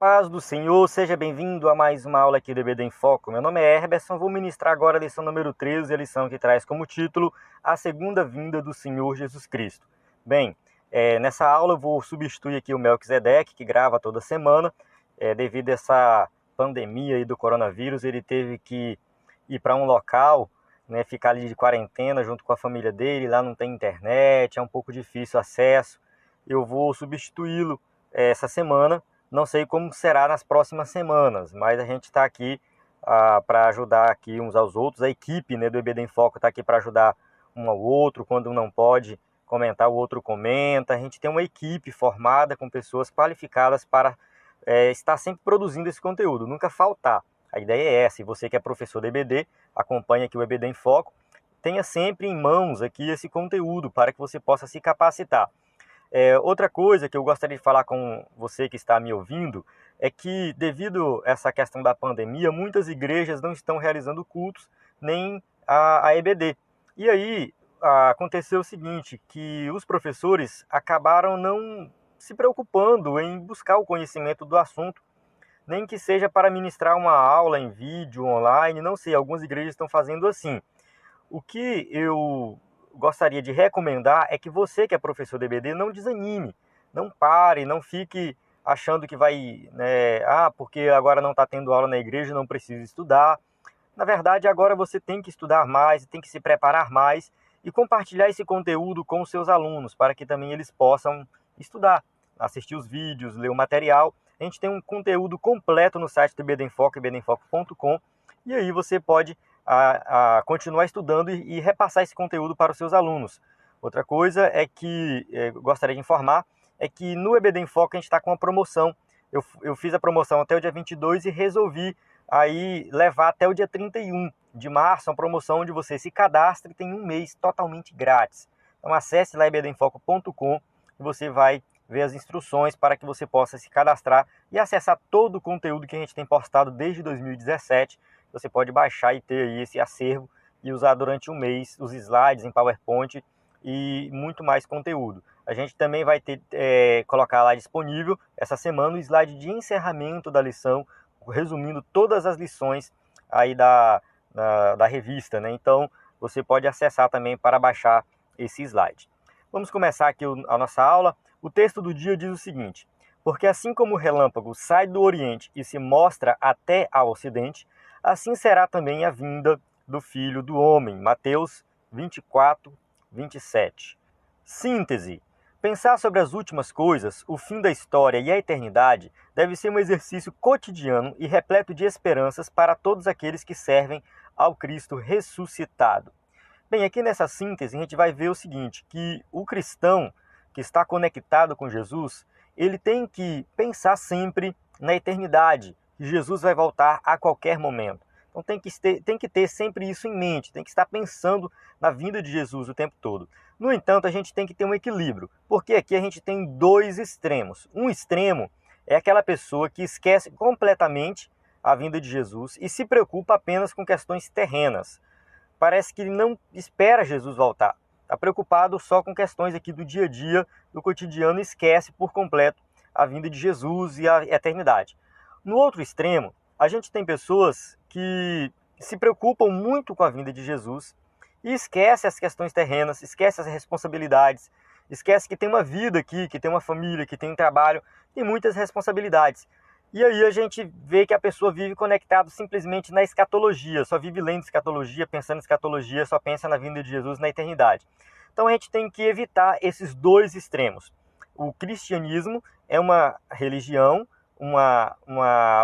Paz do Senhor, seja bem-vindo a mais uma aula aqui do EBD em Foco. Meu nome é Herberson, vou ministrar agora a lição número 13, a lição que traz como título A Segunda Vinda do Senhor Jesus Cristo. Bem, nessa aula eu vou substituir aqui o Melquisedeque, que grava toda semana. Devido a essa pandemia aí do coronavírus, ele teve que ir para um local, né, ficar ali de quarentena junto com a família dele, lá não tem internet, é um pouco difícil o acesso. Eu vou substituí-lo essa semana. Não sei como será nas próximas semanas, mas a gente está aqui para ajudar aqui uns aos outros. A equipe, né, do EBD em Foco está aqui para ajudar um ao outro. Quando um não pode comentar, o outro comenta. A gente tem uma equipe formada com pessoas qualificadas para estar sempre produzindo esse conteúdo, nunca faltar. A ideia é essa, e você que é professor do EBD, acompanha aqui o EBD em Foco, tenha sempre em mãos aqui esse conteúdo para que você possa se capacitar. Outra coisa que eu gostaria de falar com você que está me ouvindo é que, devido a essa questão da pandemia, muitas igrejas não estão realizando cultos, nem a EBD. E aí aconteceu o seguinte, que os professores acabaram não se preocupando em buscar o conhecimento do assunto, nem que seja para ministrar uma aula em vídeo, online, não sei, algumas igrejas estão fazendo assim. O que eu gostaria de recomendar é que você que é professor de EBD não desanime, não pare, não fique achando que vai, né, porque agora não está tendo aula na igreja, não precisa estudar. Na verdade, agora você tem que estudar mais, tem que se preparar mais e compartilhar esse conteúdo com os seus alunos, para que também eles possam estudar, assistir os vídeos, ler o material. A gente tem um conteúdo completo no site do EBD em Foco, ebdenfoco.com, e aí você pode continuar estudando e repassar esse conteúdo para os seus alunos. Outra coisa é que eu gostaria de informar é que no EBD em Foco a gente está com uma promoção. Eu fiz a promoção até o dia 22 e resolvi aí levar até o dia 31 de março, uma promoção onde você se cadastra e tem um mês totalmente grátis. Então acesse lá ebdenfoco.com e você vai ver as instruções para que você possa se cadastrar e acessar todo o conteúdo que a gente tem postado desde 2017. Você pode baixar e ter aí esse acervo e usar durante um mês os slides em PowerPoint e muito mais conteúdo. A gente também vai colocar lá disponível essa semana o slide de encerramento da lição, resumindo todas as lições aí da revista, né? Então você pode acessar também para baixar esse slide. Vamos começar aqui a nossa aula. O texto do dia diz o seguinte: porque assim como o relâmpago sai do Oriente e se mostra até ao Ocidente, assim será também a vinda do Filho do Homem. Mateus 24, 27. Síntese. Pensar sobre as últimas coisas, o fim da história e a eternidade deve ser um exercício cotidiano e repleto de esperanças para todos aqueles que servem ao Cristo ressuscitado. Bem, aqui nessa síntese a gente vai ver o seguinte, que o cristão que está conectado com Jesus, ele tem que pensar sempre na eternidade, que Jesus vai voltar a qualquer momento. Então tem que ter sempre isso em mente, tem que estar pensando na vinda de Jesus o tempo todo. No entanto, a gente tem que ter um equilíbrio, porque aqui a gente tem dois extremos. Um extremo é aquela pessoa que esquece completamente a vinda de Jesus e se preocupa apenas com questões terrenas. Parece que ele não espera Jesus voltar. Está preocupado só com questões aqui do dia a dia, do cotidiano, e esquece por completo a vinda de Jesus e a eternidade. No outro extremo, a gente tem pessoas que se preocupam muito com a vinda de Jesus e esquece as questões terrenas, esquece as responsabilidades, esquece que tem uma vida aqui, que tem uma família, que tem um trabalho, tem muitas responsabilidades. E aí a gente vê que a pessoa vive conectado simplesmente na escatologia, só vive lendo escatologia, pensando em escatologia, só pensa na vinda de Jesus na eternidade. Então a gente tem que evitar esses dois extremos. O cristianismo é uma religião,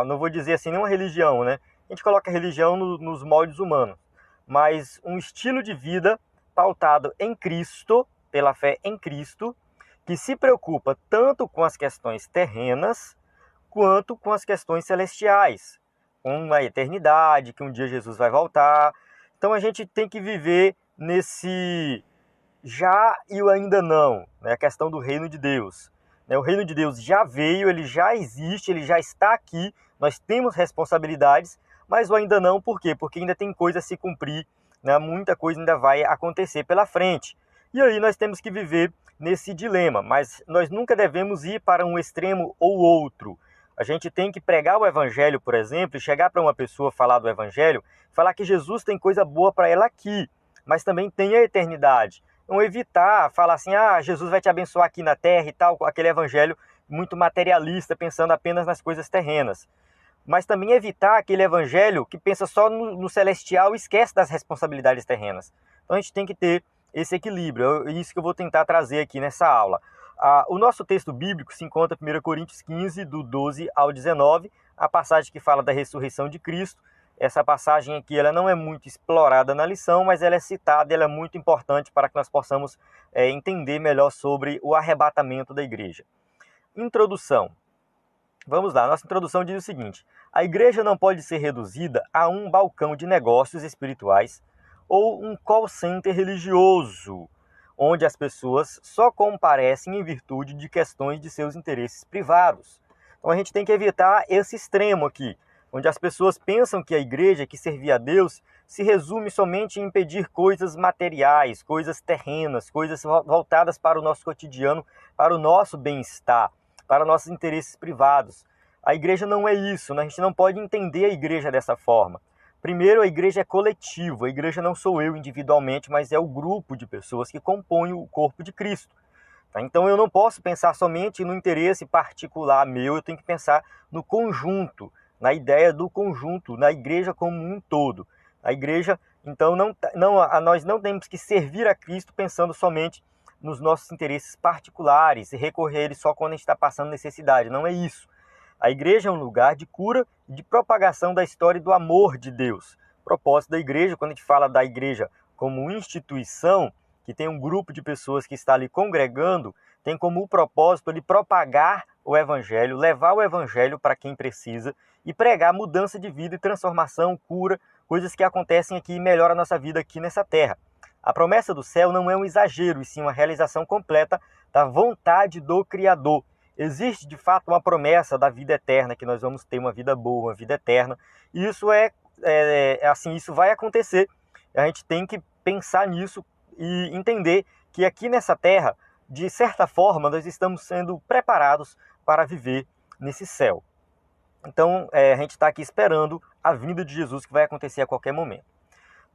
não vou dizer assim, nem uma religião, né? A gente coloca a religião nos moldes humanos, mas um estilo de vida pautado em Cristo, pela fé em Cristo, que se preocupa tanto com as questões terrenas, quanto com as questões celestiais, com a eternidade, que um dia Jesus vai voltar. Então a gente tem que viver nesse já e o ainda não, né? A questão do reino de Deus. O reino de Deus já veio, ele já existe, ele já está aqui, nós temos responsabilidades, mas o ainda não, por quê? Porque ainda tem coisa a se cumprir, né? Muita coisa ainda vai acontecer pela frente. E aí nós temos que viver nesse dilema, mas nós nunca devemos ir para um extremo ou outro. A gente tem que pregar o evangelho, por exemplo, e chegar para uma pessoa falar do evangelho, falar que Jesus tem coisa boa para ela aqui, mas também tem a eternidade. Então evitar falar assim, Jesus vai te abençoar aqui na terra e tal, aquele evangelho muito materialista, pensando apenas nas coisas terrenas. Mas também evitar aquele evangelho que pensa só no celestial e esquece das responsabilidades terrenas. Então a gente tem que ter esse equilíbrio, é isso que eu vou tentar trazer aqui nessa aula. O nosso texto bíblico se encontra em 1 Coríntios 15, do 12 ao 19, a passagem que fala da ressurreição de Cristo. Essa passagem aqui ela não é muito explorada na lição, mas ela é citada e ela é muito importante para que nós possamos entender melhor sobre o arrebatamento da igreja. Introdução. Vamos lá, nossa introdução diz o seguinte: a igreja não pode ser reduzida a um balcão de negócios espirituais ou um call center religioso, onde as pessoas só comparecem em virtude de questões de seus interesses privados. Então a gente tem que evitar esse extremo aqui, onde as pessoas pensam que a igreja, que servir a Deus, se resume somente em pedir coisas materiais, coisas terrenas, coisas voltadas para o nosso cotidiano, para o nosso bem-estar, para nossos interesses privados. A igreja não é isso, né? A gente não pode entender a igreja dessa forma. Primeiro, a igreja é coletiva, a igreja não sou eu individualmente, mas é o grupo de pessoas que compõem o corpo de Cristo. Tá? Então eu não posso pensar somente no interesse particular meu, eu tenho que pensar no conjunto, na ideia do conjunto, na igreja como um todo. A igreja, então, nós não temos que servir a Cristo pensando somente nos nossos interesses particulares e recorrer a ele só quando a gente está passando necessidade. Não é isso. A igreja é um lugar de cura e de propagação da história e do amor de Deus. O propósito da igreja, quando a gente fala da igreja como instituição, que tem um grupo de pessoas que está ali congregando, tem como propósito de propagar o evangelho, levar o evangelho para quem precisa e pregar mudança de vida e transformação, cura, coisas que acontecem aqui e melhoram a nossa vida aqui nessa terra. A promessa do céu não é um exagero, e sim uma realização completa da vontade do Criador. Existe, de fato, uma promessa da vida eterna, que nós vamos ter uma vida boa, uma vida eterna. E isso assim, isso vai acontecer. A gente tem que pensar nisso e entender que aqui nessa terra, de certa forma, nós estamos sendo preparados para viver nesse céu. Então, a gente está aqui esperando a vinda de Jesus, que vai acontecer a qualquer momento.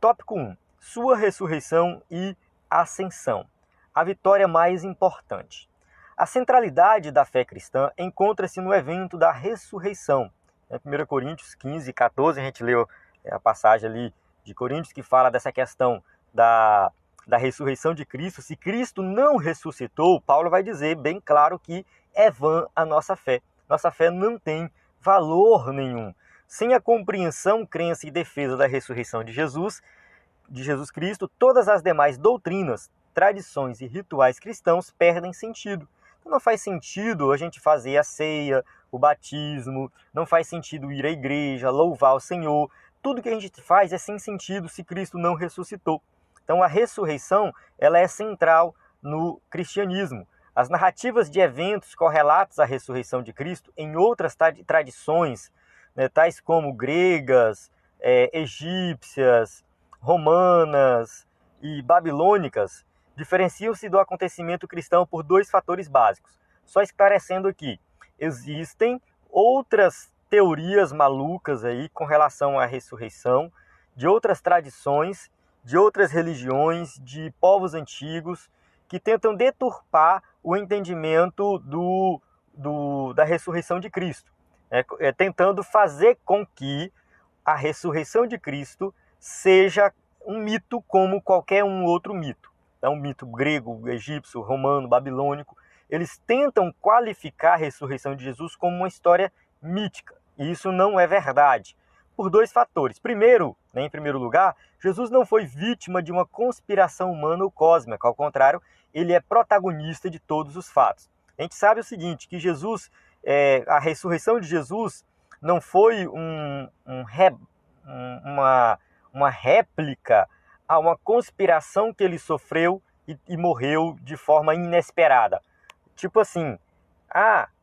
Tópico 1. Sua ressurreição e ascensão. A vitória mais importante. A centralidade da fé cristã encontra-se no evento da ressurreição. Em 1 Coríntios 15, 14, a gente leu a passagem ali de Coríntios que fala dessa questão da ressurreição de Cristo. Se Cristo não ressuscitou, Paulo vai dizer bem claro que é vã a nossa fé. Nossa fé não tem valor nenhum. Sem a compreensão, crença e defesa da ressurreição de Jesus Cristo, todas as demais doutrinas, tradições e rituais cristãos perdem sentido. Não faz sentido a gente fazer a ceia, o batismo, não faz sentido ir à igreja, louvar o Senhor. Tudo que a gente faz é sem sentido se Cristo não ressuscitou. Então a ressurreição ela é central no cristianismo. As narrativas de eventos correlatos à ressurreição de Cristo em outras tradições, né, tais como gregas, egípcias, romanas e babilônicas, diferenciam-se do acontecimento cristão por dois fatores básicos. Só esclarecendo aqui, existem outras teorias malucas aí com relação à ressurreição, de outras tradições, de outras religiões, de povos antigos, que tentam deturpar o entendimento da ressurreição de Cristo, tentando fazer com que a ressurreição de Cristo seja um mito como qualquer um outro mito. Um mito grego, egípcio, romano, babilônico. Eles tentam qualificar a ressurreição de Jesus como uma história mítica. E isso não é verdade, por dois fatores. Primeiro, em primeiro lugar, Jesus não foi vítima de uma conspiração humana ou cósmica. Ao contrário, ele é protagonista de todos os fatos. A gente sabe o seguinte, que Jesus, a ressurreição de Jesus não foi uma réplica a uma conspiração que ele sofreu e morreu de forma inesperada. Tipo assim,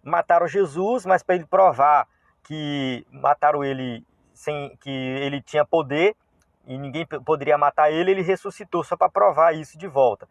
mataram Jesus, mas para ele provar que mataram ele sem que ele tinha poder e ninguém poderia matar ele, ele ressuscitou só para provar isso de volta.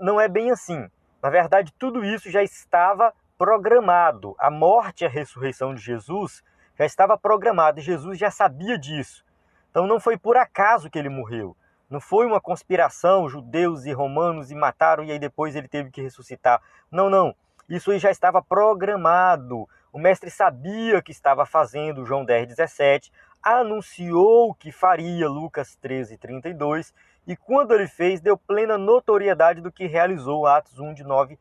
Não é bem assim. Na verdade, tudo isso já estava programado. A morte e a ressurreição de Jesus já estava programado e Jesus já sabia disso. Então não foi por acaso que ele morreu. Não foi uma conspiração, judeus e romanos e mataram e aí depois ele teve que ressuscitar. Não, não. Isso aí já estava programado. O mestre sabia que estava fazendo, João 10:17, anunciou que faria, Lucas 13:32, e quando ele fez, deu plena notoriedade do que realizou, Atos 1, de 9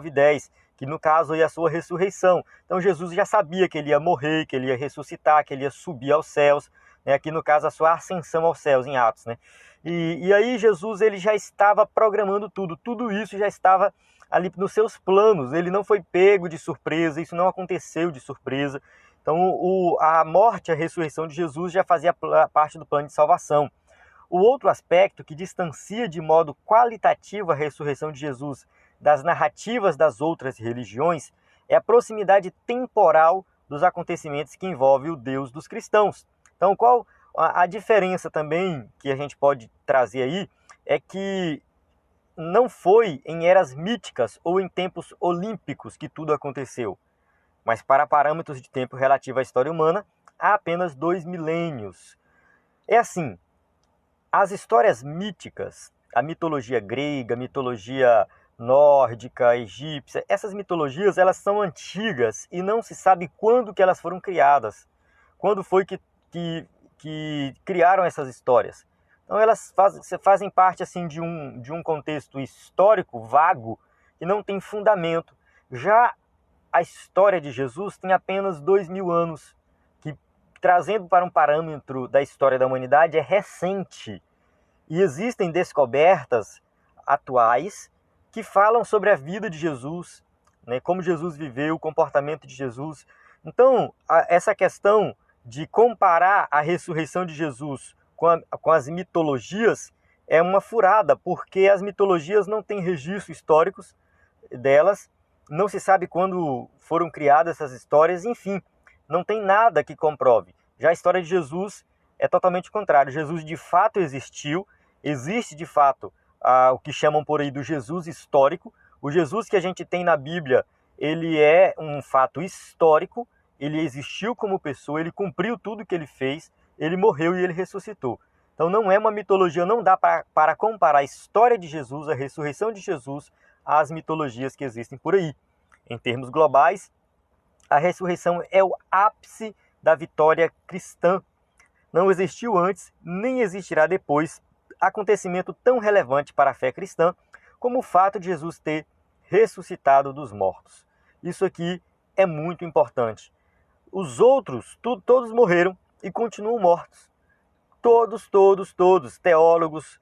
e 10, que no caso é a sua ressurreição. Então Jesus já sabia que ele ia morrer, que ele ia ressuscitar, que ele ia subir aos céus, né? Aqui no caso a sua ascensão aos céus em Atos, né? E aí Jesus ele já estava programando tudo isso já estava ali nos seus planos, ele não foi pego de surpresa, isso não aconteceu de surpresa. Então a morte e a ressurreição de Jesus já fazia parte do plano de salvação. O outro aspecto que distancia de modo qualitativo a ressurreição de Jesus das narrativas das outras religiões é a proximidade temporal dos acontecimentos que envolvem o Deus dos cristãos. Então, qual a diferença também que a gente pode trazer aí é que não foi em eras míticas ou em tempos olímpicos que tudo aconteceu, mas para parâmetros de tempo relativo à história humana, há apenas 2 milênios. É assim, as histórias míticas, a mitologia grega, a mitologia nórdica, egípcia, essas mitologias elas são antigas e não se sabe quando que elas foram criadas. Quando foi que criaram essas histórias. Então elas fazem parte assim, de um contexto histórico vago que não tem fundamento. Já a história de Jesus tem apenas 2.000 anos, que trazendo para um parâmetro da história da humanidade é recente. E existem descobertas atuais que falam sobre a vida de Jesus, né, como Jesus viveu, o comportamento de Jesus. Então, essa questão de comparar a ressurreição de Jesus com as mitologias é uma furada, porque as mitologias não têm registros históricos delas, não se sabe quando foram criadas essas histórias, enfim, não tem nada que comprove. Já a história de Jesus é totalmente o contrário. Jesus de fato existiu, existe de fato o que chamam por aí do Jesus histórico. O Jesus que a gente tem na Bíblia, ele é um fato histórico, ele existiu como pessoa, ele cumpriu tudo que ele fez, ele morreu e ele ressuscitou. Então não é uma mitologia, não dá para comparar a história de Jesus, a ressurreição de Jesus, às mitologias que existem por aí. Em termos globais, a ressurreição é o ápice da vitória cristã. Não existiu antes, nem existirá depois, acontecimento tão relevante para a fé cristã como o fato de Jesus ter ressuscitado dos mortos. Isso aqui é muito importante. Os outros, todos morreram e continuam mortos. Todos, teólogos,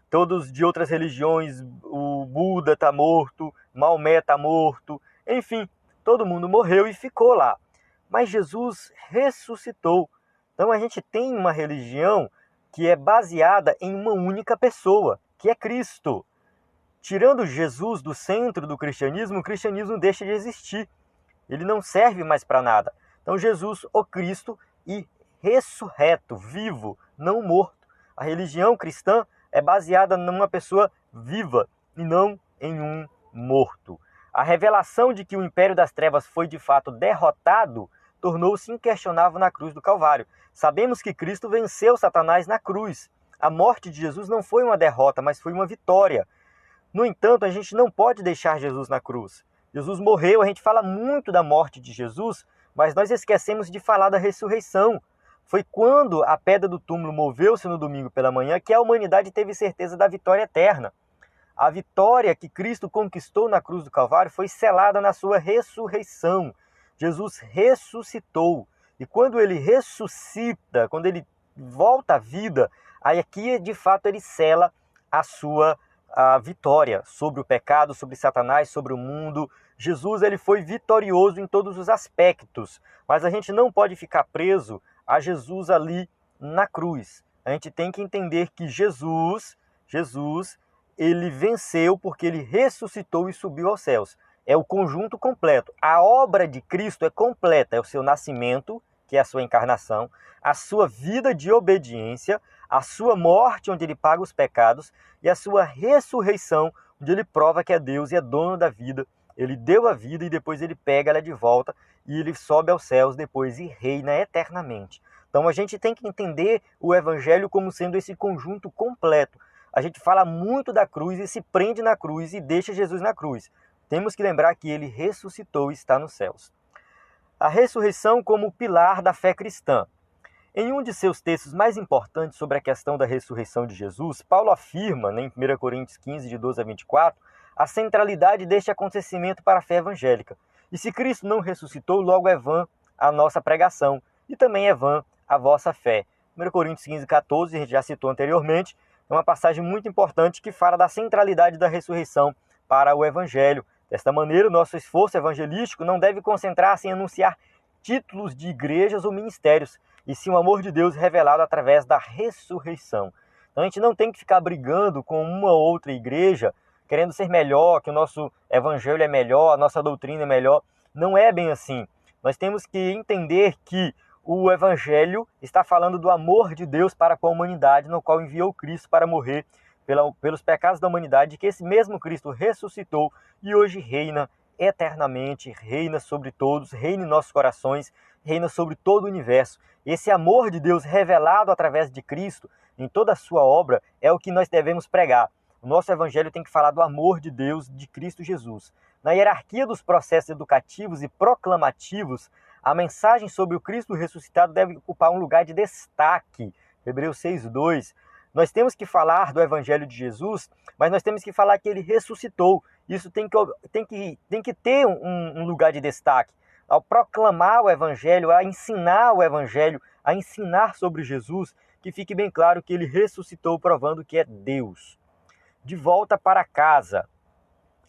todos de outras religiões, o Buda está morto, Maomé está morto, enfim, todo mundo morreu e ficou lá. Mas Jesus ressuscitou. Então a gente tem uma religião que é baseada em uma única pessoa, que é Cristo. Tirando Jesus do centro do cristianismo, o cristianismo deixa de existir. Ele não serve mais para nada. Então Jesus, o Cristo, e ressurreto, vivo, não morto. A religião cristã é baseada numa pessoa viva e não em um morto. A revelação de que o império das trevas foi de fato derrotado tornou-se inquestionável na cruz do Calvário. Sabemos que Cristo venceu Satanás na cruz. A morte de Jesus não foi uma derrota, mas foi uma vitória. No entanto, a gente não pode deixar Jesus na cruz. Jesus morreu, a gente fala muito da morte de Jesus, mas nós esquecemos de falar da ressurreição. Foi quando a pedra do túmulo moveu-se no domingo pela manhã que a humanidade teve certeza da vitória eterna. A vitória que Cristo conquistou na cruz do Calvário foi selada na sua ressurreição. Jesus ressuscitou. E quando ele ressuscita, quando ele volta à vida, aí aqui de fato ele sela a sua vitória sobre o pecado, sobre Satanás, sobre o mundo. Jesus ele foi vitorioso em todos os aspectos, mas a gente não pode ficar preso a Jesus ali na cruz. A gente tem que entender que Jesus, ele venceu porque ele ressuscitou e subiu aos céus. É o conjunto completo. A obra de Cristo é completa, é o seu nascimento, que é a sua encarnação, a sua vida de obediência, a sua morte, onde ele paga os pecados, e a sua ressurreição, onde ele prova que é Deus e é dono da vida Ele deu a vida e depois ele pega ela de volta e ele sobe aos céus depois e reina eternamente. Então a gente tem que entender o evangelho como sendo esse conjunto completo. A gente fala muito da cruz e se prende na cruz e deixa Jesus na cruz. Temos que lembrar que ele ressuscitou e está nos céus. A ressurreição como pilar da fé cristã. Em um de seus textos mais importantes sobre a questão da ressurreição de Jesus, Paulo afirma, em 1 Coríntios 15, de 12 a 24, a centralidade deste acontecimento para a fé evangélica. E se Cristo não ressuscitou, logo é vã a nossa pregação, e também é vã a vossa fé. 1 Coríntios 15, 14, a gente já citou anteriormente, é uma passagem muito importante que fala da centralidade da ressurreição para o evangelho. Desta maneira, o nosso esforço evangelístico não deve concentrar-se em anunciar títulos de igrejas ou ministérios, e sim o amor de Deus revelado através da ressurreição. Então a gente não tem que ficar brigando com uma ou outra igreja, querendo ser melhor, que o nosso evangelho é melhor, a nossa doutrina é melhor. Não é bem assim. Nós temos que entender que o evangelho está falando do amor de Deus para com a humanidade, no qual enviou Cristo para morrer pelos pecados da humanidade, que esse mesmo Cristo ressuscitou e hoje reina eternamente, reina sobre todos, reina em nossos corações, reina sobre todo o universo. Esse amor de Deus revelado através de Cristo, em toda a sua obra, é o que nós devemos pregar. O nosso evangelho tem que falar do amor de Deus, de Cristo Jesus. Na hierarquia dos processos educativos e proclamativos, a mensagem sobre o Cristo ressuscitado deve ocupar um lugar de destaque. Hebreus 6:2. Nós temos que falar do evangelho de Jesus, mas nós temos que falar que ele ressuscitou. Isso tem que ter um lugar de destaque. Ao proclamar o evangelho, a ensinar o evangelho, a ensinar sobre Jesus, que fique bem claro que ele ressuscitou, provando que é Deus. De volta para casa.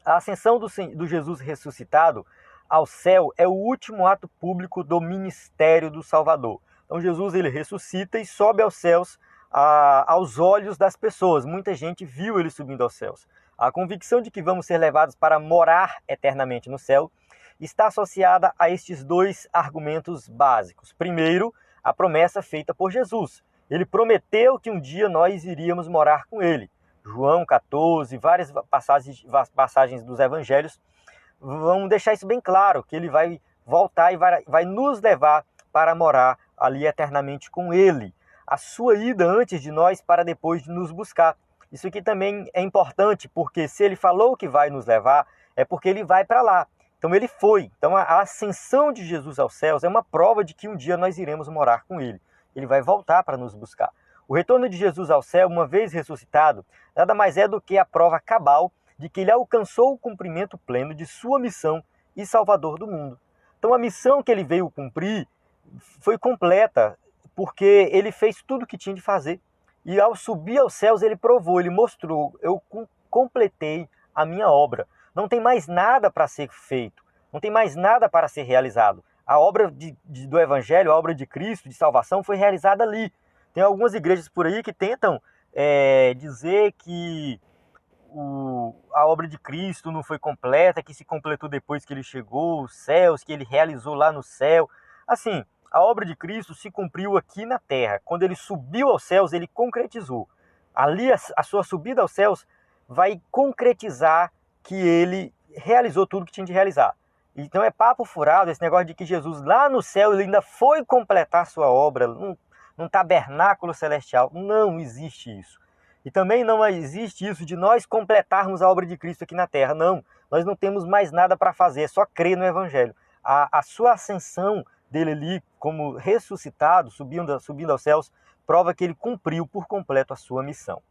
A ascensão do Jesus ressuscitado ao céu é o último ato público do ministério do Salvador. Então Jesus ele ressuscita e sobe aos céus aos olhos das pessoas. Muita gente viu ele subindo aos céus. A convicção de que vamos ser levados para morar eternamente no céu está associada a estes dois argumentos básicos. Primeiro, a promessa feita por Jesus. Ele prometeu que um dia nós iríamos morar com ele. João 14, várias passagens dos evangelhos vão deixar isso bem claro, que ele vai voltar e vai nos levar para morar ali eternamente com ele. A sua ida antes de nós para depois de nos buscar. Isso aqui também é importante, porque se ele falou que vai nos levar, é porque ele vai para lá. Então ele foi. Então a ascensão de Jesus aos céus é uma prova de que um dia nós iremos morar com ele. Ele vai voltar para nos buscar. O retorno de Jesus ao céu, uma vez ressuscitado, nada mais é do que a prova cabal de que ele alcançou o cumprimento pleno de sua missão e salvador do mundo. Então a missão que ele veio cumprir foi completa, porque ele fez tudo o que tinha de fazer. E ao subir aos céus ele provou, ele mostrou, eu completei a minha obra. Não tem mais nada para ser feito, não tem mais nada para ser realizado. A obra do Evangelho, a obra de Cristo, de salvação, foi realizada ali. Tem algumas igrejas por aí que tentam dizer que a obra de Cristo não foi completa, que se completou depois que ele chegou aos céus, que ele realizou lá no céu. Assim, a obra de Cristo se cumpriu aqui na terra. Quando ele subiu aos céus, ele concretizou. Ali, a sua subida aos céus vai concretizar que ele realizou tudo que tinha de realizar. Então é papo furado esse negócio de que Jesus lá no céu ele ainda foi completar sua obra num tabernáculo celestial. Não existe isso. E também não existe isso de nós completarmos a obra de Cristo aqui na terra. Não, nós não temos mais nada para fazer, é só crer no Evangelho. A sua ascensão dele ali, como ressuscitado, subindo aos céus, prova que ele cumpriu por completo a sua missão.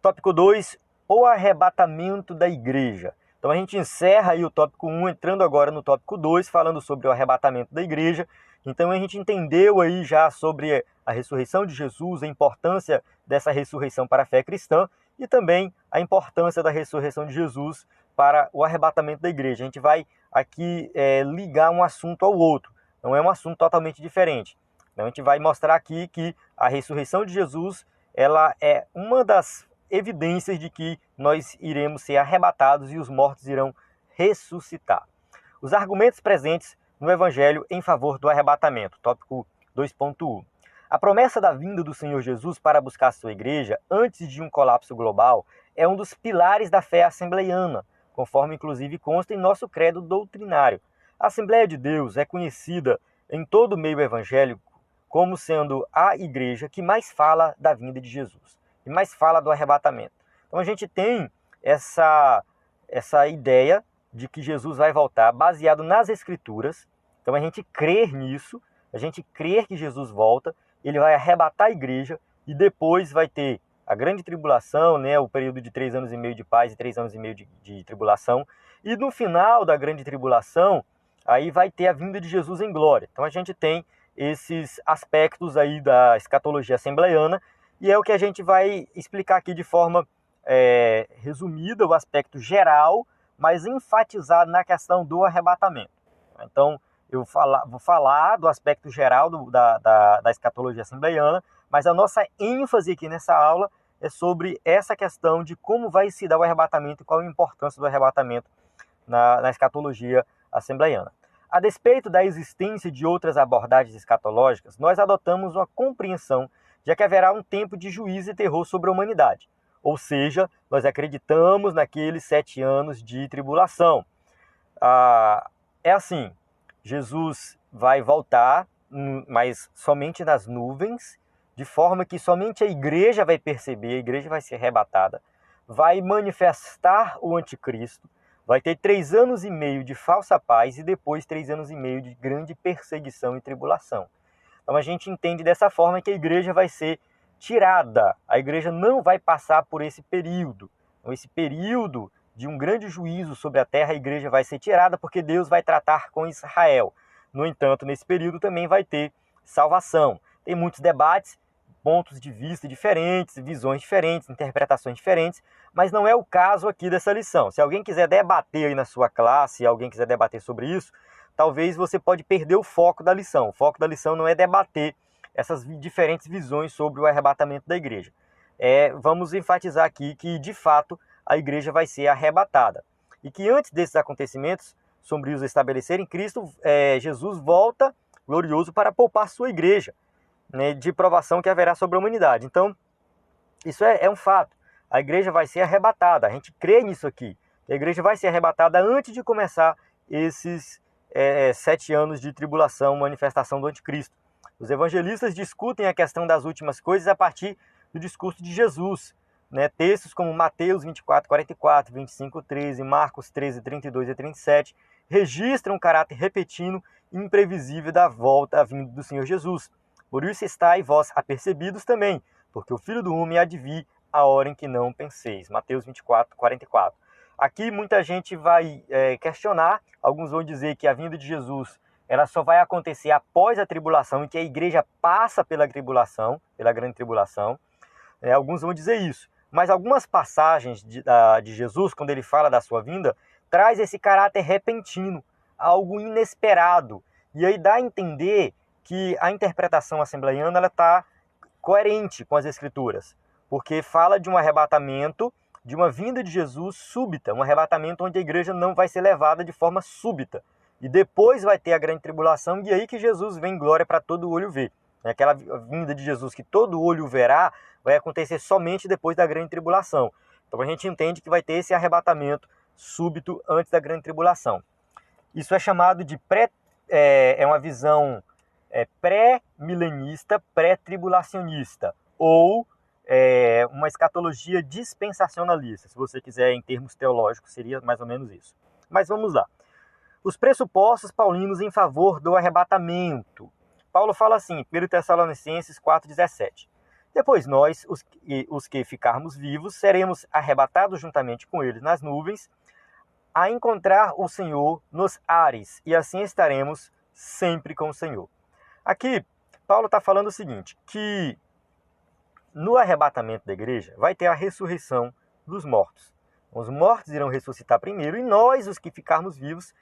Tópico 2, o arrebatamento da igreja. Então a gente encerra aí o tópico 1, entrando agora no tópico 2, falando sobre o arrebatamento da igreja. Então a gente entendeu aí já sobre a ressurreição de Jesus, a importância dessa ressurreição para a fé cristã e também a importância da ressurreição de Jesus para o arrebatamento da igreja. A gente vai aqui ligar um assunto ao outro, não é um assunto totalmente diferente. Então a gente vai mostrar aqui que a ressurreição de Jesus ela é uma das evidências de que nós iremos ser arrebatados e os mortos irão ressuscitar. Os argumentos presentes no Evangelho em favor do arrebatamento. Tópico 2.1. A promessa da vinda do Senhor Jesus para buscar sua igreja antes de um colapso global é um dos pilares da fé assembleiana. conforme inclusive consta em nosso credo doutrinário. A Assembleia de Deus é conhecida em todo o meio evangélico como sendo a igreja que mais fala da vinda de Jesus, que mais fala do arrebatamento. Então a gente tem essa ideia de que Jesus vai voltar baseado nas Escrituras. Então a gente crer nisso, a gente crer que Jesus volta, ele vai arrebatar a igreja e depois vai ter a grande tribulação, né, o período de 3 anos e meio de paz e 3 anos e meio de tribulação. E no final da grande tribulação, aí vai ter a vinda de Jesus em glória. Então a gente tem esses aspectos aí da escatologia assembleiana e é o que a gente vai explicar aqui de forma resumida, o aspecto geral, mas enfatizado na questão do arrebatamento. Então, eu vou falar do aspecto geral da escatologia assembleiana, mas a nossa ênfase aqui nessa aula é sobre essa questão de como vai se dar o arrebatamento e qual a importância do arrebatamento na escatologia assembleiana. A despeito da existência de outras abordagens escatológicas, nós adotamos uma compreensão de que haverá um tempo de juízo e terror sobre a humanidade. Ou seja, nós acreditamos naqueles 7 anos de tribulação. É assim, Jesus vai voltar, mas somente nas nuvens, de forma que somente a igreja vai perceber, a igreja vai ser arrebatada, vai manifestar o anticristo, vai ter 3 anos e meio de falsa paz e depois 3 anos e meio de grande perseguição e tribulação. Então a gente entende dessa forma que a igreja vai ser tirada, a igreja não vai passar por esse período. Então, esse período de um grande juízo sobre a terra, a igreja vai ser tirada porque Deus vai tratar com Israel. No entanto, nesse período também vai ter salvação. Tem muitos debates, pontos de vista diferentes, visões diferentes, interpretações diferentes, mas não é o caso aqui dessa lição. Se alguém quiser debater aí na sua classe, alguém quiser debater sobre isso, talvez você pode perder o foco da lição. O foco da lição não é debater essas diferentes visões sobre o arrebatamento da igreja. Vamos enfatizar aqui que, de fato, a igreja vai ser arrebatada. E que antes desses acontecimentos sombrios estabelecerem, Cristo, Jesus volta glorioso para poupar sua igreja, né, de provação que haverá sobre a humanidade. Então, isso é um fato. A igreja vai ser arrebatada. A gente crê nisso aqui. A igreja vai ser arrebatada antes de começar esses 7 anos de tribulação, manifestação do anticristo. Os evangelistas discutem a questão das últimas coisas a partir do discurso de Jesus. Né? Textos como Mateus 24, 44, 25, 13, Marcos 13, 32 e 37 registram um caráter repentino e imprevisível da volta à vinda do Senhor Jesus. Por isso estáis vós apercebidos também, porque o Filho do Homem há de vir a hora em que não penseis. Mateus 24, 44. Aqui muita gente vai questionar, alguns vão dizer que a vinda de Jesus ela só vai acontecer após a tribulação, em que a igreja passa pela tribulação, pela grande tribulação. Alguns vão dizer isso. Mas algumas passagens de Jesus, quando ele fala da sua vinda, traz esse caráter repentino, algo inesperado. E aí dá a entender que a interpretação assembleiana está coerente com as Escrituras, porque fala de um arrebatamento, de uma vinda de Jesus súbita, um arrebatamento onde a igreja não vai ser levada de forma súbita. E depois vai ter a grande tribulação, e aí que Jesus vem em glória para todo olho ver. Aquela vinda de Jesus que todo olho verá vai acontecer somente depois da grande tribulação. Então a gente entende que vai ter esse arrebatamento súbito antes da grande tribulação. Isso é chamado de uma visão pré-milenista, pré-tribulacionista, ou uma escatologia dispensacionalista. Se você quiser, em termos teológicos, seria mais ou menos isso. Mas vamos lá. Os pressupostos paulinos em favor do arrebatamento. Paulo fala assim, 1 Tessalonicenses 4,17. Depois nós, os que ficarmos vivos, seremos arrebatados juntamente com eles nas nuvens, a encontrar o Senhor nos ares, e assim estaremos sempre com o Senhor. Aqui, Paulo está falando o seguinte, que no arrebatamento da igreja vai ter a ressurreição dos mortos. Os mortos irão ressuscitar primeiro, e nós, os que ficarmos vivos,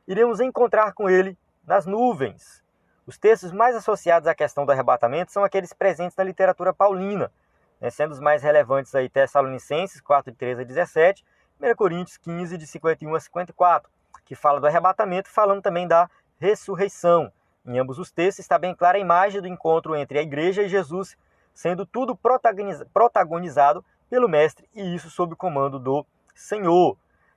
iremos encontrar com ele nas nuvens. Os textos mais associados à questão do arrebatamento são aqueles presentes na literatura paulina, sendo os mais relevantes aí Tessalonicenses 4, de 13 a 17, 1 Coríntios 15, de 51 a 54, que fala do arrebatamento, falando também da ressurreição. Em ambos os textos está bem clara a imagem do encontro entre a igreja e Jesus, sendo tudo protagonizado pelo Mestre, e isso sob o comando do Senhor.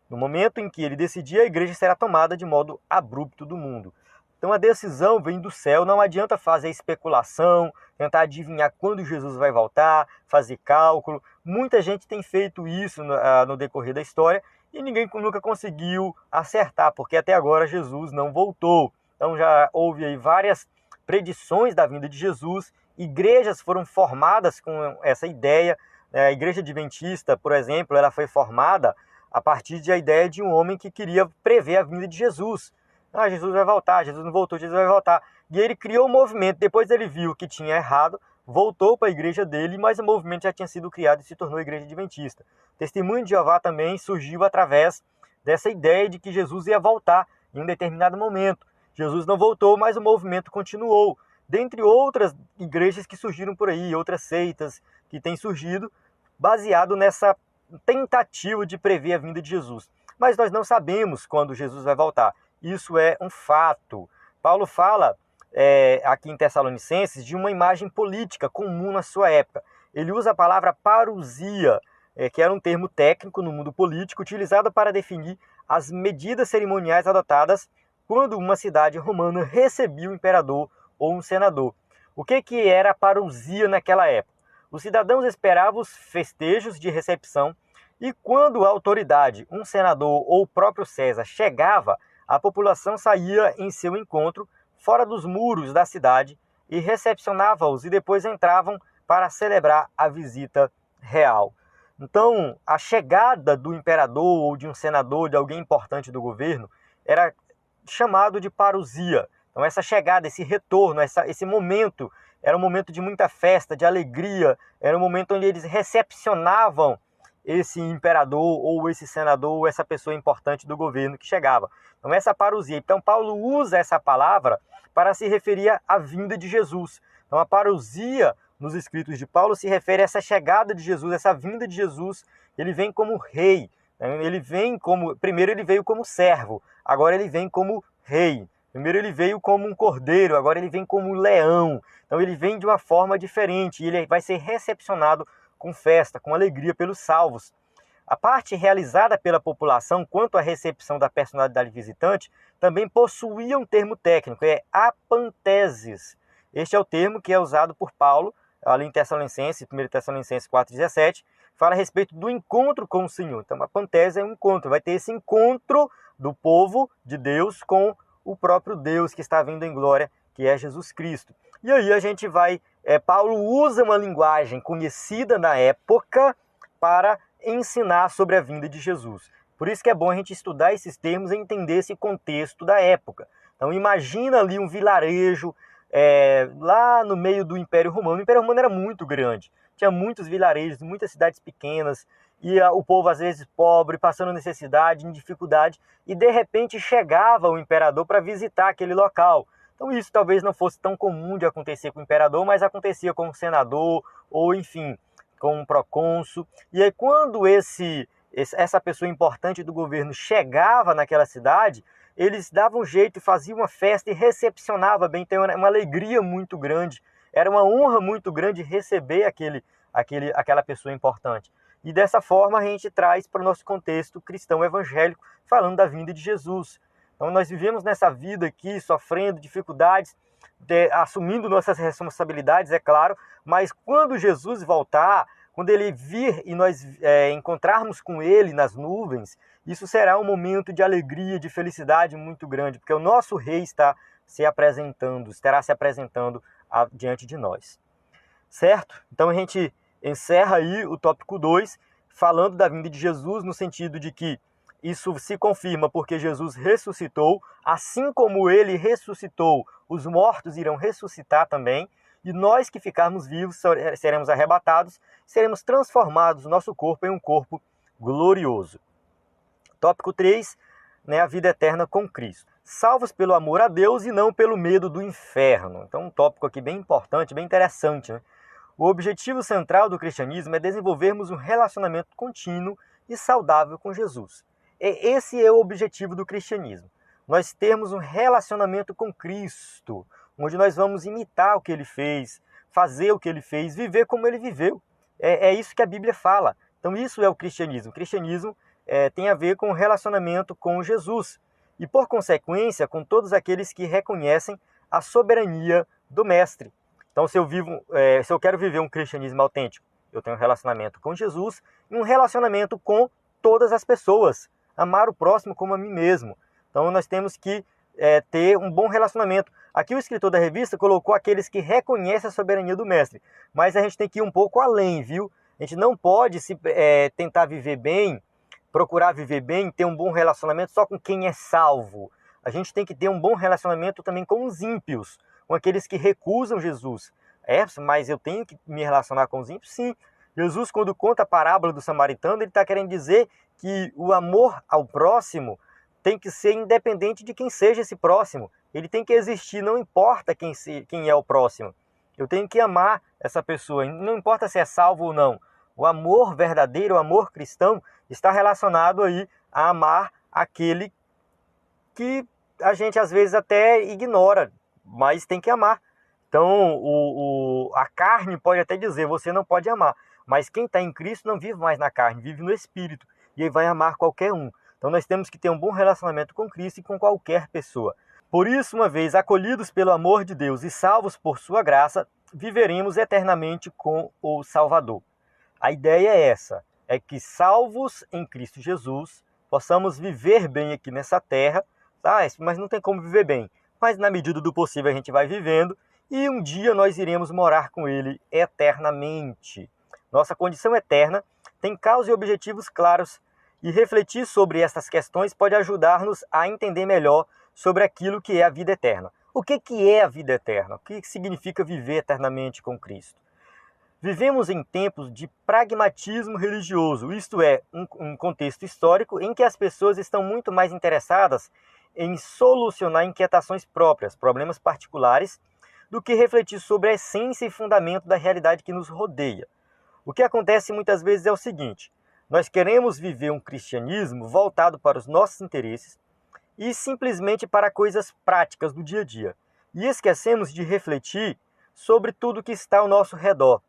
No momento em que ele decidir, a igreja será tomada de modo abrupto do mundo. Então a decisão vem do céu, não adianta fazer especulação, tentar adivinhar quando Jesus vai voltar, fazer cálculo. Muita gente tem feito isso no decorrer da história e ninguém nunca conseguiu acertar, porque até agora Jesus não voltou. Então já houve aí várias predições da vinda de Jesus, igrejas foram formadas com essa ideia. A igreja adventista, por exemplo, ela foi formada a partir da ideia de um homem que queria prever a vinda de Jesus. Jesus vai voltar, Jesus não voltou, Jesus vai voltar. E ele criou um movimento, depois ele viu que tinha errado, voltou para a igreja dele, mas o movimento já tinha sido criado e se tornou a igreja adventista. O Testemunho de Jeová também surgiu através dessa ideia de que Jesus ia voltar em um determinado momento. Jesus não voltou, mas o movimento continuou. Dentre outras igrejas que surgiram por aí, outras seitas que têm surgido, baseado nessa tentativa de prever a vinda de Jesus. Mas nós não sabemos quando Jesus vai voltar. Isso é um fato. Paulo fala aqui em Tessalonicenses de uma imagem política comum na sua época. Ele usa a palavra parousia, que era um termo técnico no mundo político, utilizado para definir as medidas cerimoniais adotadas quando uma cidade romana recebia o imperador ou um senador. O que era a parousia naquela época? Os cidadãos esperavam os festejos de recepção e quando a autoridade, um senador ou o próprio César, chegava, a população saía em seu encontro fora dos muros da cidade e recepcionava-os e depois entravam para celebrar a visita real. Então, a chegada do imperador ou de um senador, de alguém importante do governo, era chamado de parousia. Então, essa chegada, esse retorno, esse momento, era um momento de muita festa, de alegria, era um momento onde eles recepcionavam esse imperador ou esse senador ou essa pessoa importante do governo que chegava. Então essa parousia. Então Paulo usa essa palavra para se referir à vinda de Jesus. Então a parousia nos escritos de Paulo se refere a essa chegada de Jesus, essa vinda de Jesus. Ele vem como rei. Primeiro ele veio como servo, agora ele vem como rei. Primeiro ele veio como um cordeiro, agora ele vem como um leão. Então ele vem de uma forma diferente e ele vai ser recepcionado com festa, com alegria pelos salvos. A parte realizada pela população quanto à recepção da personalidade visitante também possuía um termo técnico, apanteses. Este é o termo que é usado por Paulo, ali em Tessalonicenses, 1 Tessalonicenses 4,17, fala a respeito do encontro com o Senhor. Então, a pantese é um encontro, vai ter esse encontro do povo de Deus com o próprio Deus que está vindo em glória, que é Jesus Cristo. E aí a gente vai... Paulo usa uma linguagem conhecida na época para ensinar sobre a vinda de Jesus. Por isso que é bom a gente estudar esses termos e entender esse contexto da época. Então imagina ali um vilarejo lá no meio do Império Romano. O Império Romano era muito grande, tinha muitos vilarejos, muitas cidades pequenas, e o povo às vezes pobre, passando necessidade, em dificuldade, e de repente chegava o imperador para visitar aquele local. Então isso talvez não fosse tão comum de acontecer com o imperador, mas acontecia com o senador, ou enfim, com um procônsul. E aí quando essa pessoa importante do governo chegava naquela cidade, eles davam um jeito, faziam uma festa e recepcionavam bem, então era uma alegria muito grande, era uma honra muito grande receber aquela pessoa importante. E dessa forma a gente traz para o nosso contexto cristão evangélico, falando da vinda de Jesus. Então nós vivemos nessa vida aqui, sofrendo dificuldades, assumindo nossas responsabilidades, é claro, mas quando Jesus voltar, quando ele vir e nós encontrarmos com ele nas nuvens, isso será um momento de alegria, de felicidade muito grande, porque o nosso rei estará se apresentando diante de nós. Certo? Então a gente encerra aí o tópico 2, falando da vinda de Jesus, no sentido de que isso se confirma porque Jesus ressuscitou, assim como ele ressuscitou, os mortos irão ressuscitar também, e nós que ficarmos vivos seremos arrebatados, seremos transformados, o nosso corpo em um corpo glorioso. Tópico 3, a vida eterna com Cristo. Salvos pelo amor a Deus e não pelo medo do inferno. Então um tópico aqui bem importante, bem interessante, né? O objetivo central do cristianismo é desenvolvermos um relacionamento contínuo e saudável com Jesus. Esse é o objetivo do cristianismo. Nós temos um relacionamento com Cristo, onde nós vamos imitar o que ele fez, fazer o que ele fez, viver como ele viveu. É isso que a Bíblia fala. Então isso é o cristianismo. O cristianismo tem a ver com o relacionamento com Jesus e, por consequência, com todos aqueles que reconhecem a soberania do Mestre. Então, se eu quero viver um cristianismo autêntico, eu tenho um relacionamento com Jesus e um relacionamento com todas as pessoas. Amar o próximo como a mim mesmo. Então, nós temos que ter um bom relacionamento. Aqui o escritor da revista colocou aqueles que reconhecem a soberania do Mestre. Mas a gente tem que ir um pouco além, viu? A gente não pode tentar viver bem, procurar viver bem, ter um bom relacionamento só com quem é salvo. A gente tem que ter um bom relacionamento também com os ímpios, com aqueles que recusam Jesus. Mas eu tenho que me relacionar com os ímpios? Sim. Jesus, quando conta a parábola do samaritano, ele está querendo dizer que o amor ao próximo tem que ser independente de quem seja esse próximo. Ele tem que existir, não importa quem é o próximo. Eu tenho que amar essa pessoa, não importa se é salvo ou não. O amor verdadeiro, o amor cristão, está relacionado aí a amar aquele que a gente às vezes até ignora, mas tem que amar. Então, a carne pode até dizer, você não pode amar. Mas quem está em Cristo não vive mais na carne, vive no Espírito. E ele vai amar qualquer um. Então nós temos que ter um bom relacionamento com Cristo e com qualquer pessoa. Por isso, uma vez acolhidos pelo amor de Deus e salvos por sua graça, viveremos eternamente com o Salvador. A ideia é essa, é que salvos em Cristo Jesus, possamos viver bem aqui nessa terra, tá? Mas não tem como viver bem. Mas na medida do possível a gente vai vivendo e um dia nós iremos morar com Ele eternamente. Nossa condição eterna tem causa e objetivos claros e refletir sobre essas questões pode ajudar-nos a entender melhor sobre aquilo que é a vida eterna. O que é a vida eterna? O que significa viver eternamente com Cristo? Vivemos em tempos de pragmatismo religioso, isto é, um contexto histórico em que as pessoas estão muito mais interessadas em solucionar inquietações próprias, problemas particulares, do que refletir sobre a essência e fundamento da realidade que nos rodeia. O que acontece muitas vezes é o seguinte: nós queremos viver um cristianismo voltado para os nossos interesses e simplesmente para coisas práticas do dia a dia. E esquecemos de refletir sobre tudo que está ao nosso redor,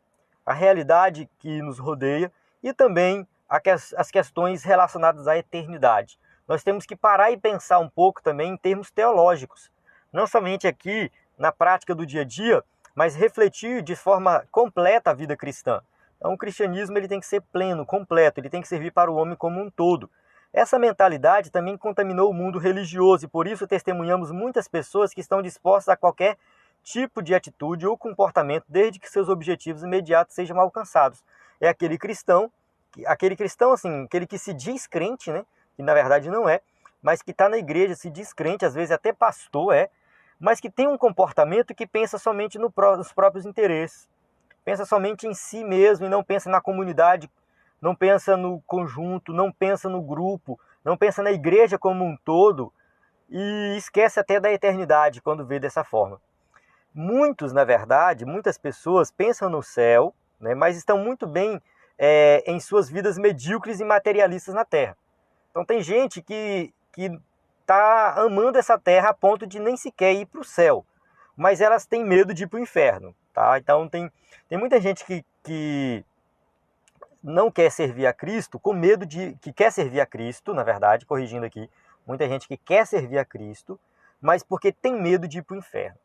a realidade que nos rodeia e também as questões relacionadas à eternidade. Nós temos que parar e pensar um pouco também em termos teológicos, não somente aqui na prática do dia a dia, mas refletir de forma completa a vida cristã. Então, o cristianismo ele tem que ser pleno, completo, ele tem que servir para o homem como um todo. Essa mentalidade também contaminou o mundo religioso e por isso testemunhamos muitas pessoas que estão dispostas a qualquer tipo de atitude ou comportamento desde que seus objetivos imediatos sejam alcançados. É aquele cristão assim, aquele que se diz crente, né? Que na verdade não é, mas que está na igreja, se diz crente, às vezes até pastor mas que tem um comportamento que pensa somente nos próprios interesses. Pensa somente em si mesmo e não pensa na comunidade, não pensa no conjunto, não pensa no grupo, não pensa na igreja como um todo e esquece até da eternidade quando vê dessa forma. Na verdade, muitas pessoas pensam no céu, né, mas estão muito bem em suas vidas medíocres e materialistas na terra. Então tem gente que está amando essa terra a ponto de nem sequer ir para o céu, mas elas têm medo de ir para o inferno. Tá? Então tem muita gente que não quer servir a Cristo, com medo que quer servir a Cristo, na verdade, corrigindo aqui, muita gente que quer servir a Cristo, mas porque tem medo de ir para o inferno.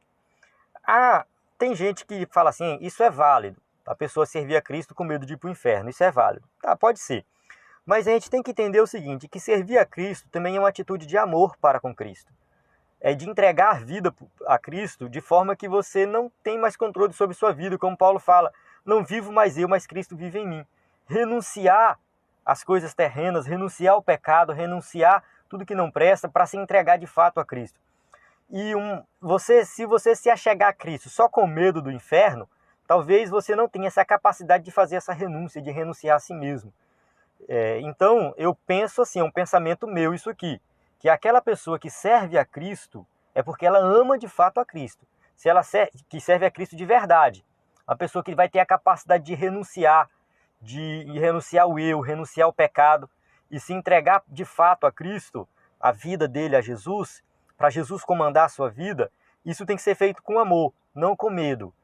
Tem gente que fala assim, isso é válido, a pessoa servir a Cristo com medo de ir para o inferno, isso é válido. Tá, pode ser. Mas a gente tem que entender o seguinte, que servir a Cristo também é uma atitude de amor para com Cristo. É de entregar a vida a Cristo de forma que você não tem mais controle sobre sua vida, como Paulo fala, não vivo mais eu, mas Cristo vive em mim. Renunciar às coisas terrenas, renunciar ao pecado, renunciar tudo que não presta para se entregar de fato a Cristo. E se você se achegar a Cristo só com medo do inferno, talvez você não tenha essa capacidade de fazer essa renúncia, de renunciar a si mesmo. Então, eu penso assim, é um pensamento meu isso aqui, que aquela pessoa que serve a Cristo é porque ela ama de fato a Cristo. Se ela que serve a Cristo de verdade, a pessoa que vai ter a capacidade de renunciar ao eu, renunciar ao pecado e se entregar de fato a Cristo, a vida dele, a Jesus, para Jesus comandar a sua vida, isso tem que ser feito com amor, não com medo.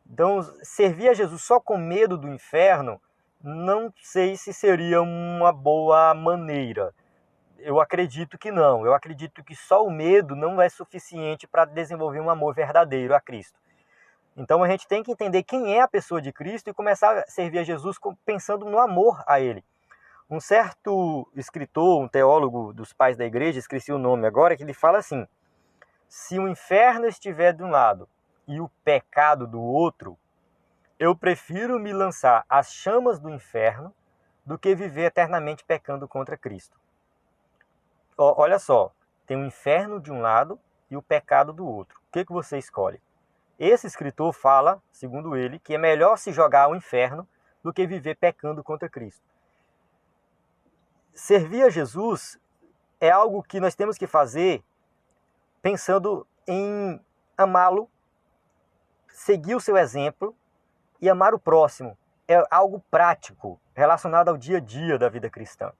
Então, servir a Jesus só com medo do inferno, Não sei se seria uma boa maneira. Eu acredito que não. Eu acredito que só o medo não é suficiente para desenvolver um amor verdadeiro a Cristo. Então a gente tem que entender quem é a pessoa de Cristo e começar a servir a Jesus pensando no amor a Ele. Um certo escritor, um teólogo dos pais da igreja, esqueci o nome agora, que ele fala assim: se o inferno estiver de um lado e o pecado do outro, eu prefiro me lançar às chamas do inferno do que viver eternamente pecando contra Cristo. Olha só, tem o inferno de um lado e o pecado do outro. O que você escolhe? Esse escritor fala, segundo ele, que é melhor se jogar ao inferno do que viver pecando contra Cristo. Servir a Jesus é algo que nós temos que fazer pensando em amá-lo, seguir o seu exemplo e amar o próximo. É algo prático, relacionado ao dia a dia da vida cristã.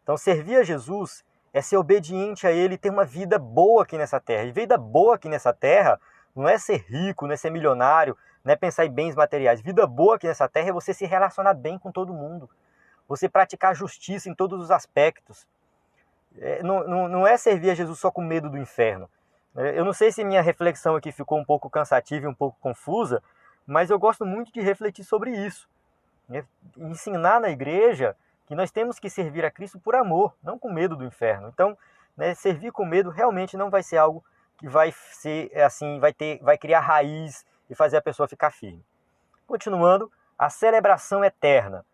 Então, servir a Jesus é ser obediente a Ele e ter uma vida boa aqui nessa terra. E vida boa aqui nessa terra não é ser rico, não é ser milionário, não é pensar em bens materiais. Vida boa aqui nessa terra é você se relacionar bem com todo mundo. Você praticar justiça em todos os aspectos. Não é servir a Jesus só com medo do inferno. Eu não sei se minha reflexão aqui ficou um pouco cansativa e um pouco confusa, mas eu gosto muito de refletir sobre isso. Ensinar na igreja que nós temos que servir a Cristo por amor, não com medo do inferno. Então, servir com medo realmente não vai ser algo que vai ser assim, vai criar raiz e fazer a pessoa ficar firme. Continuando, a celebração eterna.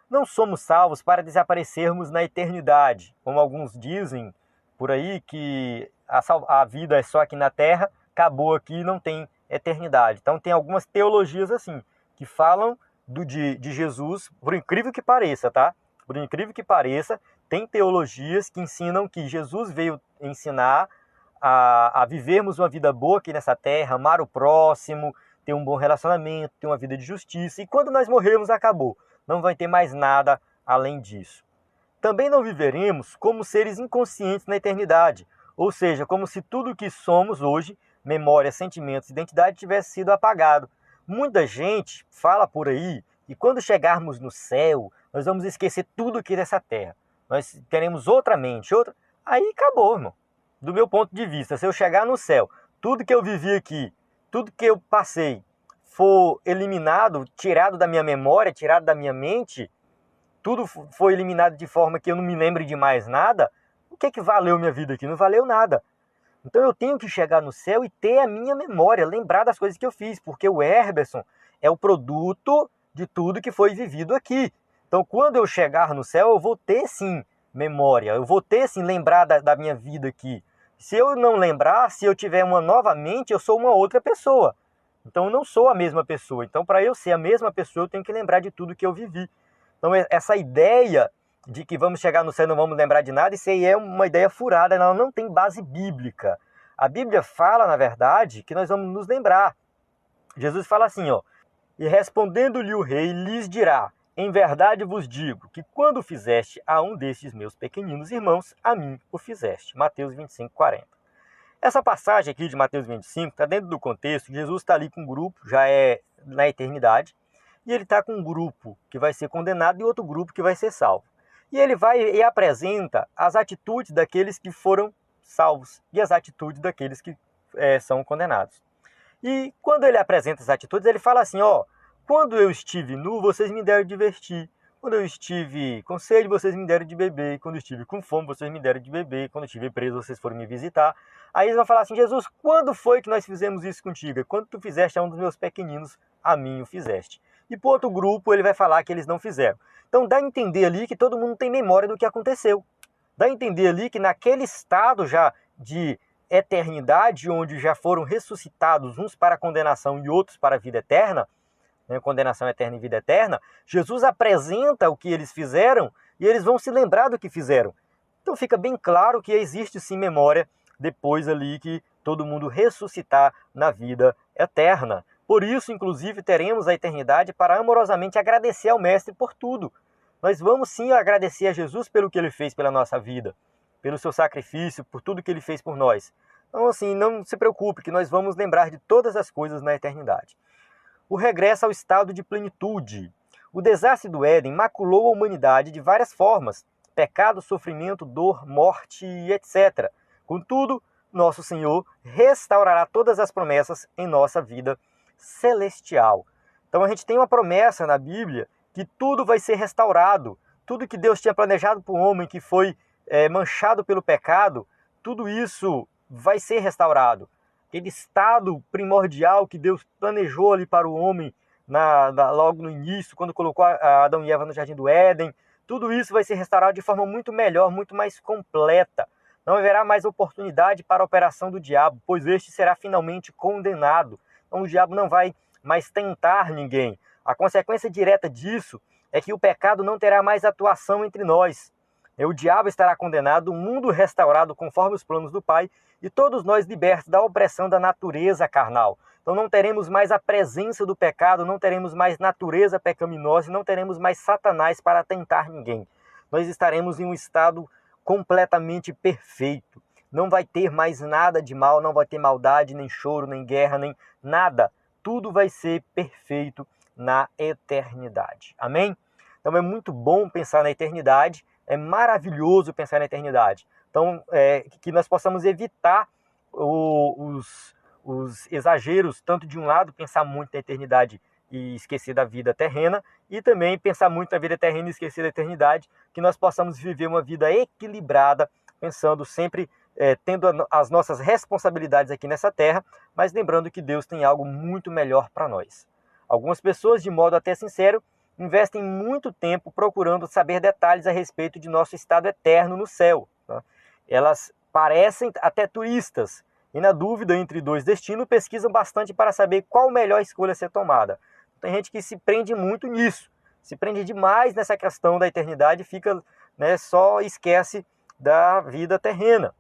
Não somos salvos para desaparecermos na eternidade, como alguns dizem por aí, que a vida é só aqui na terra, acabou aqui e não tem eternidade. Então tem algumas teologias assim, que falam de Jesus, por incrível que pareça, tá? Por incrível que pareça, tem teologias que ensinam que Jesus veio ensinar a vivermos uma vida boa aqui nessa terra, amar o próximo, ter um bom relacionamento, ter uma vida de justiça, e quando nós morrermos, acabou. Não vai ter mais nada além disso. Também não viveremos como seres inconscientes na eternidade, ou seja, como se tudo o que somos hoje, memória, sentimentos, identidade, tivesse sido apagado. Muita gente fala por aí que quando chegarmos no céu, nós vamos esquecer tudo aqui dessa terra. Nós teremos outra mente, outra... Aí acabou, irmão. Do meu ponto de vista, se eu chegar no céu, tudo que eu vivi aqui, tudo que eu passei, for eliminado, tirado da minha memória, tirado da minha mente, tudo foi eliminado de forma que eu não me lembre de mais nada, o que valeu minha vida aqui? Não valeu nada. Então eu tenho que chegar no céu e ter a minha memória, lembrar das coisas que eu fiz, porque o Herberson é o produto de tudo que foi vivido aqui. Então quando eu chegar no céu, eu vou ter sim memória, eu vou ter sim lembrar da minha vida aqui. Se eu não lembrar, se eu tiver uma nova mente, eu sou uma outra pessoa. Então eu não sou a mesma pessoa. Então para eu ser a mesma pessoa, eu tenho que lembrar de tudo que eu vivi. Então essa ideia de que vamos chegar no céu e não vamos lembrar de nada, isso aí é uma ideia furada, ela não tem base bíblica. A Bíblia fala, na verdade, que nós vamos nos lembrar. Jesus fala assim, ó: e respondendo-lhe o rei, lhes dirá: em verdade vos digo, que quando fizeste a um destes meus pequeninos irmãos, a mim o fizeste. Mateus 25, 40. Essa passagem aqui de Mateus 25 está dentro do contexto. Jesus está ali com um grupo, já é na eternidade, e ele está com um grupo que vai ser condenado e outro grupo que vai ser salvo. E ele vai e apresenta as atitudes daqueles que foram salvos e as atitudes daqueles que são condenados. E quando ele apresenta as atitudes, ele fala assim, ó: quando eu estive nu, vocês me deram de vestir. Quando eu estive com sede, vocês me deram de beber. Quando eu estive com fome, vocês me deram de beber. Quando eu estive preso, vocês foram me visitar. Aí eles vão falar assim: Jesus, quando foi que nós fizemos isso contigo? Quando tu fizeste a um dos meus pequeninos, a mim o fizeste. E para outro grupo, ele vai falar que eles não fizeram. Então dá a entender ali que todo mundo tem memória do que aconteceu. Dá a entender ali que naquele estado já de eternidade, onde já foram ressuscitados uns para a condenação e outros para a vida eterna, condenação eterna e vida eterna, Jesus apresenta o que eles fizeram e eles vão se lembrar do que fizeram. Então fica bem claro que existe sim memória depois ali que todo mundo ressuscitar na vida eterna. Por isso, inclusive, teremos a eternidade para amorosamente agradecer ao Mestre por tudo. Nós vamos sim agradecer a Jesus pelo que Ele fez pela nossa vida, pelo seu sacrifício, por tudo que Ele fez por nós. Então, assim, não se preocupe que nós vamos lembrar de todas as coisas na eternidade. O regresso ao estado de plenitude. O desastre do Éden maculou a humanidade de várias formas: pecado, sofrimento, dor, morte e etc. Contudo, nosso Senhor restaurará todas as promessas em nossa vida celestial. Então a gente tem uma promessa na Bíblia que tudo vai ser restaurado. Tudo que Deus tinha planejado para o homem, que foi manchado pelo pecado, tudo isso vai ser restaurado. Aquele estado primordial que Deus planejou ali para o homem logo no início, quando colocou Adão e Eva no Jardim do Éden, tudo isso vai ser restaurado de forma muito melhor, muito mais completa. Não haverá mais oportunidade para a operação do diabo, pois este será finalmente condenado. Então o diabo não vai mais tentar ninguém. A consequência direta disso é que o pecado não terá mais atuação entre nós. O diabo estará condenado, o mundo restaurado conforme os planos do Pai e todos nós libertos da opressão da natureza carnal. Então não teremos mais a presença do pecado, não teremos mais natureza pecaminosa, não teremos mais Satanás para tentar ninguém. Nós estaremos em um estado completamente perfeito. Não vai ter mais nada de mal, não vai ter maldade, nem choro, nem guerra, nem nada. Tudo vai ser perfeito na eternidade. Amém? Então é muito bom pensar na eternidade, é maravilhoso pensar na eternidade. Então, que nós possamos evitar os exageros, tanto de um lado, pensar muito na eternidade e esquecer da vida terrena, e também pensar muito na vida terrena e esquecer da eternidade, que nós possamos viver uma vida equilibrada, pensando sempre, tendo as nossas responsabilidades aqui nessa terra, mas lembrando que Deus tem algo muito melhor para nós. Algumas pessoas, de modo até sincero, investem muito tempo procurando saber detalhes a respeito de nosso estado eterno no céu. Tá? Elas parecem até turistas e, na dúvida entre dois destinos, pesquisam bastante para saber qual melhor escolha a ser tomada. Tem gente que se prende muito nisso, se prende demais nessa questão da eternidade e fica, só esquece da vida terrena.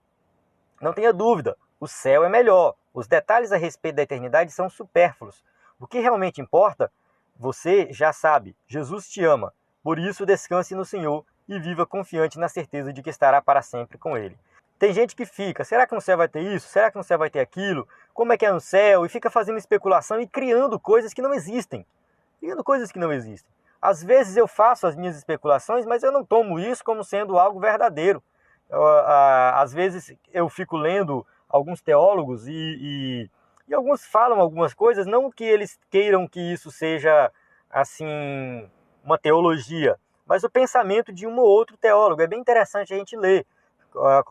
Não tenha dúvida, o céu é melhor. Os detalhes a respeito da eternidade são supérfluos. O que realmente importa, você já sabe, Jesus te ama. Por isso, descanse no Senhor e viva confiante na certeza de que estará para sempre com Ele. Tem gente que fica, será que no céu vai ter isso? Será que no céu vai ter aquilo? Como é que é no céu? E fica fazendo especulação e criando coisas que não existem. Às vezes eu faço as minhas especulações, mas eu não tomo isso como sendo algo verdadeiro. Às vezes eu fico lendo alguns teólogos e alguns falam algumas coisas, não que eles queiram que isso seja assim uma teologia, mas o pensamento de um ou outro teólogo. É bem interessante a gente ler.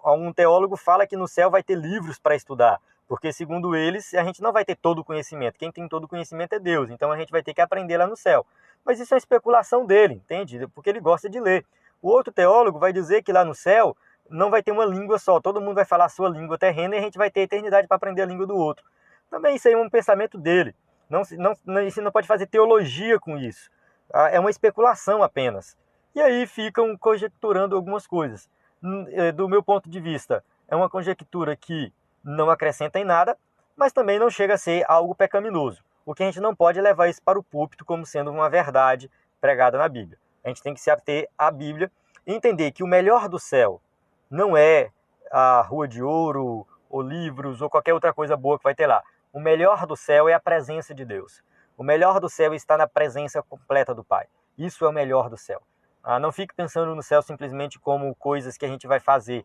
Um teólogo fala que no céu vai ter livros para estudar, porque segundo eles a gente não vai ter todo o conhecimento. Quem tem todo o conhecimento é Deus, então a gente vai ter que aprender lá no céu. Mas isso é uma especulação dele, entende? Porque ele gosta de ler. O outro teólogo vai dizer que lá no céu não vai ter uma língua só, todo mundo vai falar a sua língua terrena e a gente vai ter a eternidade para aprender a língua do outro. Também isso aí é um pensamento dele. Você não pode fazer teologia com isso. É uma especulação apenas. E aí ficam conjecturando algumas coisas. Do meu ponto de vista, é uma conjectura que não acrescenta em nada, mas também não chega a ser algo pecaminoso. O que a gente não pode é levar isso para o púlpito como sendo uma verdade pregada na Bíblia. A gente tem que se ater à Bíblia e entender que o melhor do céu não é a Rua de Ouro, ou livros, ou qualquer outra coisa boa que vai ter lá. O melhor do céu é a presença de Deus. O melhor do céu está na presença completa do Pai. Isso é o melhor do céu. Não fique pensando no céu simplesmente como coisas que a gente vai fazer,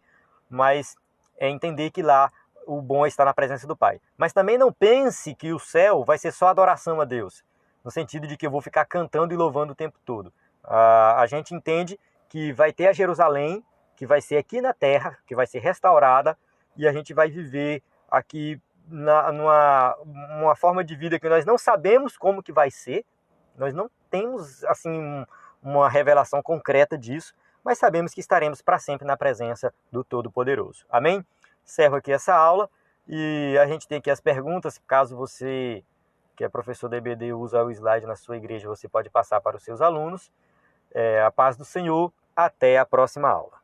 mas é entender que lá o bom é estar na presença do Pai. Mas também não pense que o céu vai ser só adoração a Deus, no sentido de que eu vou ficar cantando e louvando o tempo todo. A gente entende que vai ter a Jerusalém, que vai ser aqui na terra, que vai ser restaurada, e a gente vai viver aqui numa forma de vida que nós não sabemos como que vai ser. Nós não temos assim uma revelação concreta disso, mas sabemos que estaremos para sempre na presença do Todo-Poderoso. Amém? Encerro aqui essa aula e a gente tem aqui as perguntas. Caso você, que é professor da EBD, usa o slide na sua igreja, você pode passar para os seus alunos. A paz do Senhor. Até a próxima aula.